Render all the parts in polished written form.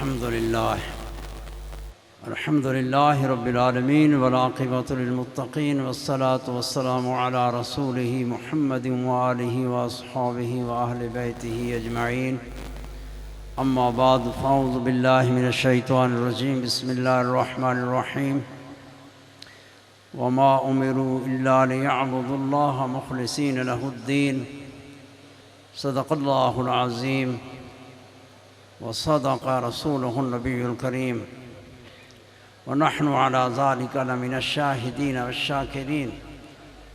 الحمد لله رب العالمين والعاقبة للمتقين والصلاة والسلام على رسوله محمد وآله وأصحابه وأهل بيته أجمعين. أما بعد فأعوذ بالله من الشيطان الرجيم. بسم الله الرحمن الرحيم. وما أمروا إلا ليعبدوا الله مخلصين له الدين. صدق الله العظيم وصدق رسوله النبي الكريم ونحن على ذلك لمن الشاهدين والشاكرين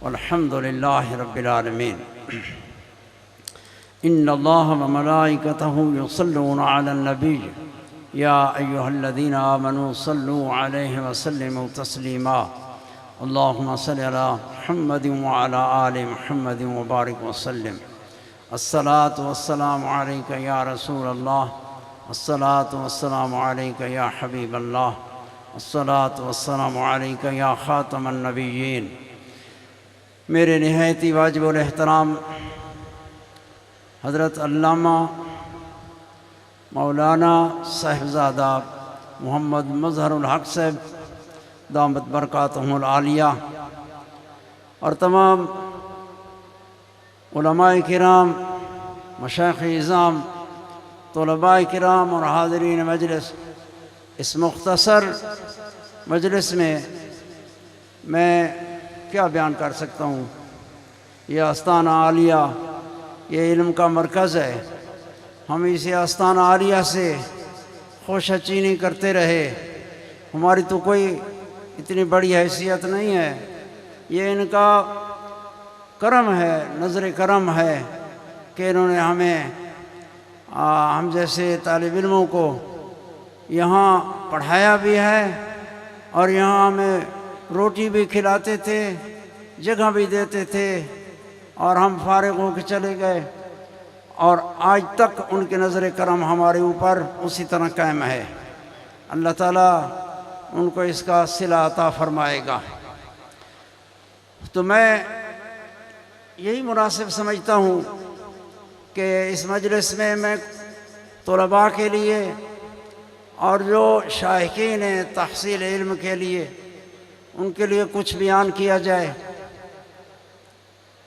والحمد لله رب العالمين. إن الله وملائكته يصلون على النبي يا أيها الذين آمنوا صلوا عليه وسلموا تسليما. اللهم صل على محمد وعلى آل محمد وبارك وسلم. الصلاة والسلام عليك يا رسول الله. الصلاة والسلام عليك يا حبيب الله. الصلاة والسلام عليك یا خاتم النبیین. میرے نہایتی واجب الاحترام حضرت علامہ مولانا صاحبزادہ محمد مظہر الحق صاحب دامت برکاتہم العالیہ اور تمام علماء کرام، مشائخ اعظام، طلباء کرام اور حاضرین مجلس، اس مختصر مجلس میں کیا بیان کر سکتا ہوں. یہ آستانہ عالیہ یہ علم کا مرکز ہے. ہم اسی آستانہ عالیہ سے خوش چینی کرتے رہے. ہماری تو کوئی اتنی بڑی حیثیت نہیں ہے. یہ ان کا کرم ہے، نظر کرم ہے کہ انہوں نے ہم جیسے طالب علموں کو یہاں پڑھایا بھی ہے اور یہاں ہمیں روٹی بھی کھلاتے تھے، جگہ بھی دیتے تھے اور ہم فارغ ہو کے چلے گئے، اور آج تک ان کے نظر کرم ہمارے اوپر اسی طرح قائم ہے. اللہ تعالیٰ ان کو اس کا صلہ عطا فرمائے گا. تو میں یہی مناسب سمجھتا ہوں کہ اس مجلس میں طلباء کے لیے اور جو شائقین ہیں تحصیل علم کے لیے، ان کے لیے کچھ بیان کیا جائے.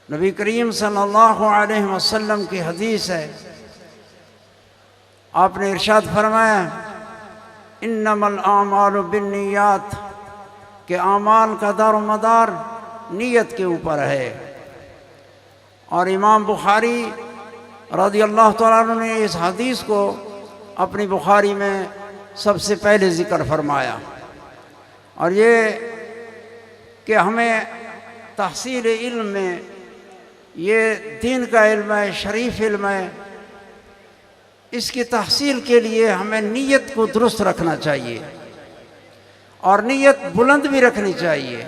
نبی کریم صلی اللہ علیہ وسلم کی حدیث ہے. آپ نے ارشاد فرمایا انما الاعمال بالنیات، کہ اعمال کا دار و مدار نیت کے اوپر ہے. اور امام بخاری رضی اللہ تعالیٰ عنہ نے اس حدیث کو اپنی بخاری میں سب سے پہلے ذکر فرمایا. اور یہ کہ ہمیں تحصیل علم میں، یہ دین کا علم ہے، شریف علم ہے، اس کی تحصیل کے لیے ہمیں نیت کو درست رکھنا چاہیے اور نیت بلند بھی رکھنی چاہیے.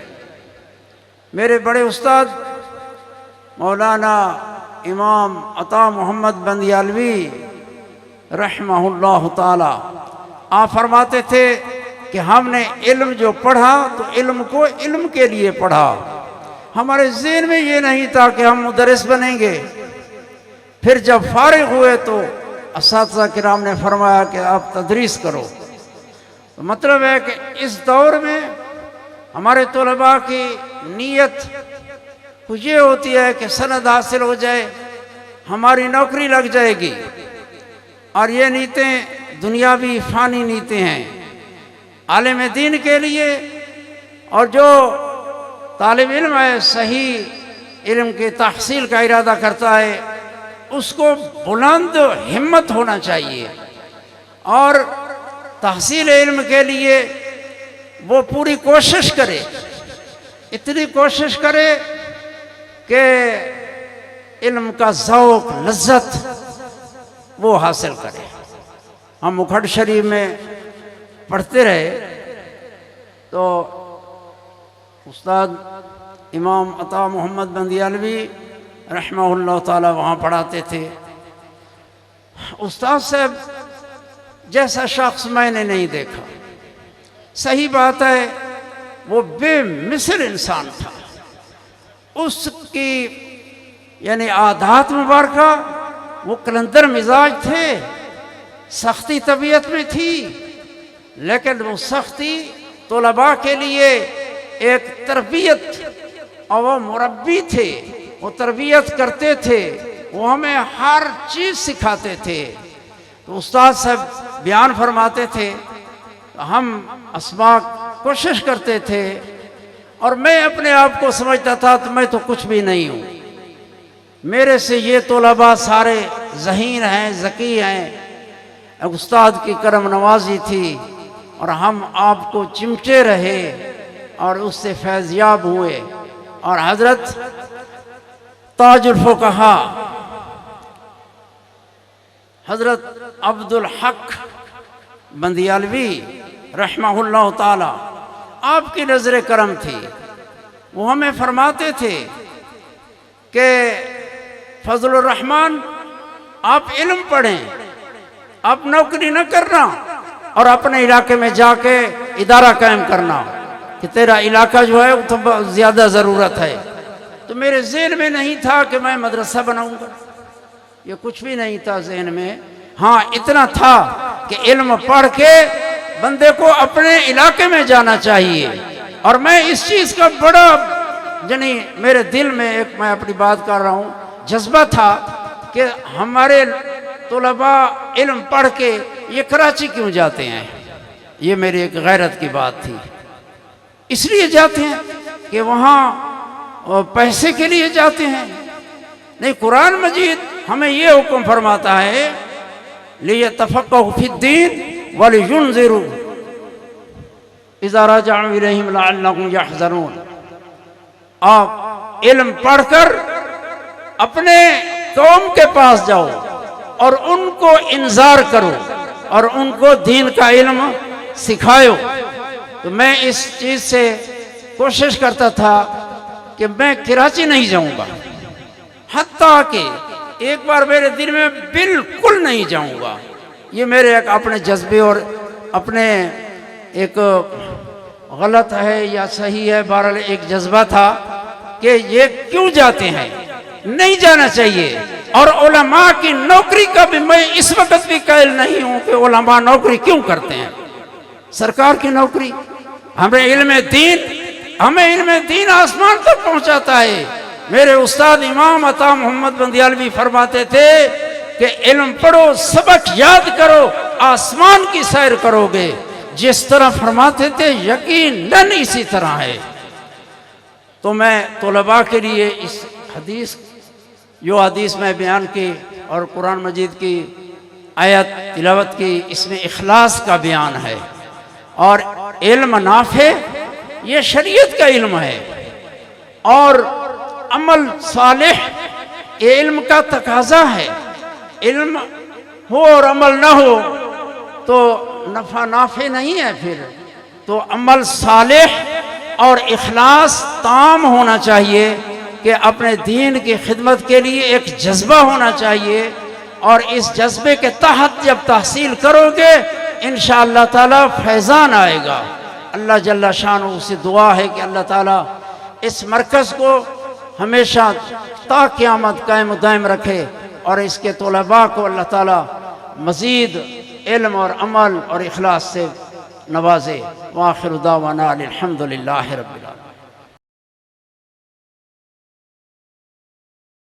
میرے بڑے استاد مولانا امام عطا محمد بندیالوی رحمہ اللہ تعالی، آپ فرماتے تھے کہ ہم نے علم جو پڑھا تو علم کو علم کے لیے پڑھا. ہمارے ذہن میں یہ نہیں تھا کہ ہم مدرس بنیں گے. پھر جب فارغ ہوئے تو اساتذہ کرام نے فرمایا کہ آپ تدریس کرو. تو مطلب ہے کہ اس دور میں ہمارے طلباء کی نیت کچھ یہ ہوتی ہے کہ سند حاصل ہو جائے، ہماری نوکری لگ جائے گی. اور یہ نیتیں دنیاوی فانی نیتیں ہیں. عالم دین کے لیے اور جو طالب علم ہے، صحیح علم کی تحصیل کا ارادہ کرتا ہے، اس کو بلند ہمت ہونا چاہیے اور تحصیل علم کے لیے وہ پوری کوشش کرے، اتنی کوشش کرے کہ علم کا ذوق، لذت وہ حاصل کرے. ہم مکھڈ شریف میں پڑھتے رہے تو استاد امام عطا محمد بندیالوی رحمہ اللہ تعالی وہاں پڑھاتے تھے. استاد صاحب جیسا شخص میں نے نہیں دیکھا. صحیح بات ہے، وہ بے مثل انسان تھا. اس کی یعنی عادات مبارکہ وہ کلندر مزاج تھے. سختی طبیعت میں تھی، لیکن وہ سختی طلباء کے لیے ایک تربیت، اور وہ مربی تھے، وہ تربیت کرتے تھے، وہ ہمیں ہر چیز سکھاتے تھے۔ تو استاد صاحب بیان فرماتے تھے، ہم اسباق کوشش کرتے تھے، اور میں اپنے آپ کو سمجھتا تھا تو میں تو کچھ بھی نہیں ہوں، میرے سے یہ طلباء سارے ذہین ہیں، ذکی ہیں۔ استاد کی کرم نوازی تھی، اور ہم آپ کو چمٹے رہے اور اس سے فیضیاب ہوئے۔ اور حضرت تاج الفقہا حضرت عبدالحق بندیالوی رحمہ اللہ تعالی، آپ کی نظر کرم تھی، وہ ہمیں فرماتے تھے کہ فضل الرحمن آپ علم پڑھیں، آپ نوکری نہ کرنا، اور اپنے علاقے میں جا کے ادارہ قائم کرنا کہ تیرا علاقہ جو ہے وہ تو زیادہ ضرورت ہے۔ تو میرے ذہن میں نہیں تھا کہ میں مدرسہ بناؤں گا، یہ کچھ بھی نہیں تھا ذہن میں۔ ہاں اتنا تھا کہ علم پڑھ کے بندے کو اپنے علاقے میں جانا چاہیے، اور میں اس چیز کا بڑا یعنی میرے دل میں ایک، میں اپنی بات کر رہا ہوں، جذبہ تھا کہ ہمارے طلباء علم پڑھ کے یہ کراچی کیوں جاتے ہیں۔ یہ میری ایک غیرت کی بات تھی۔ اس لیے جاتے ہیں کہ وہاں پیسے کے لیے جاتے ہیں؟ نہیں، قرآن مجید ہمیں یہ حکم فرماتا ہے لِيَتَفَقَّهُوا فِي الدِّينِ وَلِيُنذِرُوا إِذَا رَجَعُوا إِلَيْهِمْ لَعَلَّهُمْ يَحْذَرُونَ۔ آپ علم پڑھ کر اپنے قوم کے پاس جاؤ اور ان کو انذار کرو اور ان کو دین کا علم سکھاؤ۔ تو میں اس چیز سے کوشش کرتا تھا کہ میں کراچی نہیں جاؤں گا، حتیٰ کہ ایک بار میرے دل میں بالکل نہیں جاؤں گا۔ یہ میرے ایک اپنے جذبے اور اپنے ایک غلط ہے یا صحیح ہے، بہرحال ایک جذبہ تھا کہ یہ کیوں جاتے ہیں، نہیں جانا چاہیے۔ اور علماء کی نوکری کا بھی میں اس وقت بھی قائل نہیں ہوں کہ علماء نوکری کیوں کرتے ہیں۔ سرکار کی نوکری، ہمیں علم دین آسمان تک پہنچاتا ہے۔ میرے استاد امام عطا محمد بندیالوی فرماتے تھے کہ علم پڑھو، سبق یاد کرو، آسمان کی سیر کرو گے۔ جس طرح فرماتے تھے یقیناً اسی طرح ہے۔ تو میں طلباء کے لیے اس حدیث، جو حدیث میں بیان کی اور قرآن مجید کی آیت تلاوت کی، اس میں اخلاص کا بیان ہے، اور علم نافع یہ شریعت کا علم ہے، اور عمل صالح یہ علم کا تقاضا ہے۔ علم ہو اور عمل نہ ہو تو نفع نافع نہیں ہے۔ پھر تو عمل صالح اور اخلاص تام ہونا چاہیے کہ اپنے دین کی خدمت کے لیے ایک جذبہ ہونا چاہیے، اور اس جذبے کے تحت جب تحصیل کرو گے انشاءاللہ تعالی فیضان آئے گا۔ اللہ جل شانہ سے دعا ہے کہ اللہ تعالی اس مرکز کو ہمیشہ تا قیامت قائم و دائم رکھے، اور اس کے طلباء کو اللہ تعالی مزید علم اور عمل اور اخلاص سے نوازے۔ وآخر دعوانا الحمدللہ رب العالمین۔